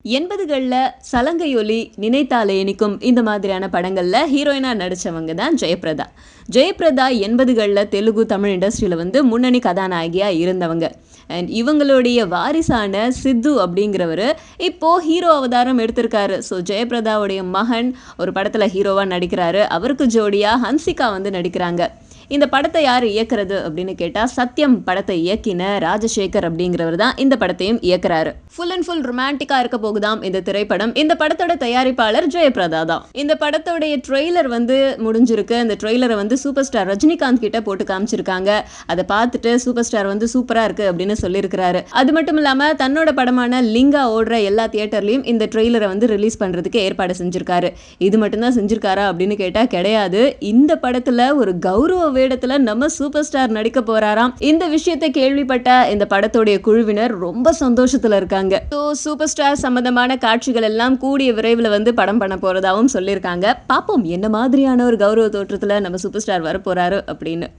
80கள்ல சலங்கையொலி, நினைத்தாலே இனிக்கும் இந்த மாதிரியான படங்கள்ல ஹீரோயினா நடிச்சவங்க தான் ஜெயபிரதா. ஜெயபிரதா 80கள்ல தெலுங்கு, தமிழ் இண்டஸ்ட்ரியில வந்து முன்னணி கதாநாயகியா இருந்தவங்க. அண்ட் இவங்களுடைய வாரிசான சித்து அப்படிங்கிறவரு இப்போ ஹீரோ அவதாரம் எடுத்திருக்காரு. ஸோ ஜெயபிரதாவுடைய மகன் ஒரு படத்துல ஹீரோவா நடிக்கிறாரு. அவருக்கு ஜோடியா ஹன்சிகா வந்து நடிக்கிறாங்க. இந்த படத்தை யார் இயக்குறது அப்படின்னு கேட்டா சத்யம் படத்தை இயக்கின ராஜசேகர் அப்படிங்கிறவர் தான் இந்த படத்தையும் இயக்குறாரு. ஃபுல் அண்ட் ஃபுல் ரொமான்டிக்கா இருக்க போகுதாம் இந்த திரைப்படம். இந்த படத்தோட தயாரிப்பாளர் ஜெயபிரதா தான். இந்த படத்தோடைய ட்ரெய்லர் வந்து முடிஞ்சிருக்கு. இந்த ட்ரெய்லரை வந்து சூப்பர் ஸ்டார் ரஜினிகாந்த் கிட்ட போட்டு காமிச்சிருக்காங்க. அதை பார்த்துட்டு சூப்பர் ஸ்டார் வந்து சூப்பரா இருக்கு அப்படின்னு சொல்லியிருக்கிறாரு. அது மட்டும் இல்லாம தன்னோட படமான லிங்கா ஓடுற எல்லா தியேட்டர்லயும் இந்த ட்ரெய்லரை வந்து ரிலீஸ் பண்றதுக்கு ஏற்பாடு செஞ்சிருக்காரு. இது மட்டும்தான் செஞ்சிருக்காரா அப்படின்னு கேட்டா கிடையாது. இந்த படத்துல ஒரு கௌரவ வேடத்துல நம்ம சூப்பர் ஸ்டார் நடிக்க போறாராம். இந்த விஷயத்தை கேள்விப்பட்ட இந்த படத்தோடைய குழுவினர் ரொம்ப சந்தோஷத்துல இருக்காங்க. சூப்பர் ஸ்டார் சம்பந்தமான காட்சிகள் எல்லாம் கூடிய விரைவில் வந்து படம் பண்ண போறதாவும் சொல்லியிருக்காங்க. பாப்போம் என்ன மாதிரியான ஒரு கௌரவ தோற்றத்துல நம்ம சூப்பர் ஸ்டார் வர போறாரு அப்படின்னு.